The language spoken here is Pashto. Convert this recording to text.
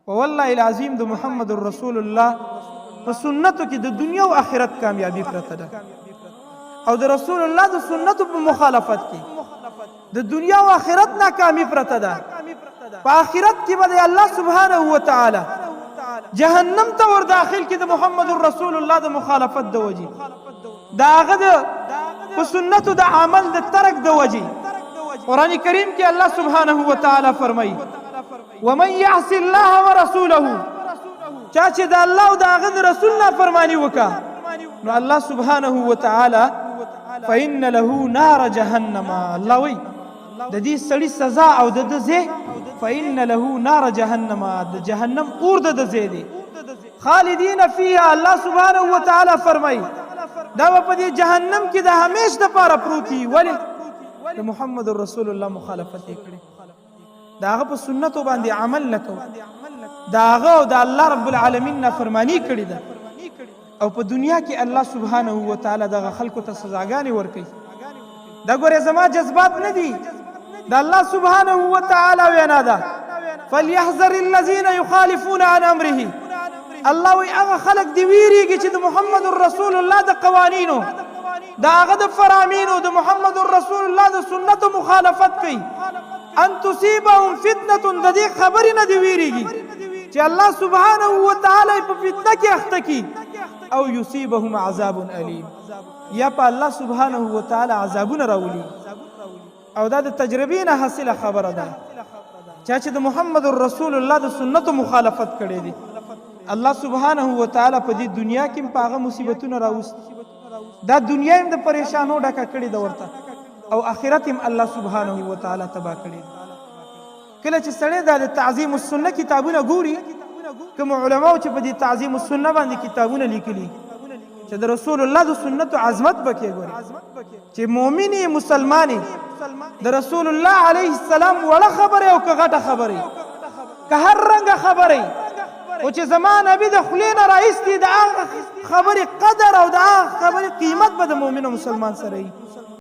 والله العظیم د محمد رسول الله په سنتو کې د دنیا او آخرت کامیابی پرته ده، او د رسول الله د سنتو په مخالفت کې د دنیا او آخرت ناکامی پرته ده. په آخرت کې به الله سبحانه و تعالی جهنم ته ور داخل کې د محمد رسول الله د مخالفت د وجې، د هغه د په سنتو د عمل د ترک د وجې. قرآن کریم کې الله سبحانه و تعالی فرمایي ومن يعص الله ورسوله، چا چې د الله او د هغه د رسول نافرماني وکړه نو الله سبحانه و تعالی فإن له نار جهنم، الله وی د دې سړي سزا او د ځای فإن له نار جهنم، د جهنم اور د ځای دی خالدین فیها. الله سبحانه و تعالی فرمایي دا په دې جهنم کې د همیش د پاره پروتي. ولې؟ د محمد رسول الله مخالفت یې کړی، د هغه په سنتو باندې عمل نه کوو، د هغه او د الله رب العالمین نافرماني کړې ده، او په دنیا کې الله سبحانه و تعالی دغه خلکو ته سزاګانې ورکوي. دا ګورې زما جذبات نه دي، د الله سبحانه و تعالی وینا ده فليحذر الذين يخالفون عن امره. الله وی هغه خلک دی ویریږي چې د محمد رسول الله د قوانینو د هغه د فرامینو د محمد رسول الله د سنتو مخالفت کوي، ان تصيبهم فتنه، د دې خبرې نه دی ویریږي چې الله سبحانه و تعالی په فتنه کې اخته کی، او یصيبهم عذاب الیم، یا په الله سبحانه و تعالی عذابونه راولي. او دا د تجربې نه حاصله خبره ده، چا چې د محمد رسول الله د سنتو مخالفت کړی دی الله سبحانه و تعالی په دې دنیا کې په هغه مصیبتونه راوست، دا دنیا هم د پریشانو ډکه کړې ده ورته، او آخرت هم الله سبحانه و تعالی تباه کړی. کله چې سړی دا د تعظیم السنه کتابونه ګوري، کوم علماو چې په دې تعظیم السنه باندې کتابونه لیکلي چې د رسول الله د سنتو عظمت پکې ګوري، چې مؤمنې مسلمانې د رسول الله علیه السلام وړه خبره او که غټه خبره که هر رنګه خبره، او چې زما نبی د خولې نه راایستې د هغه خبرې قدر او د هغه خبرې قیمت به د مؤمن او مسلمان سره وي.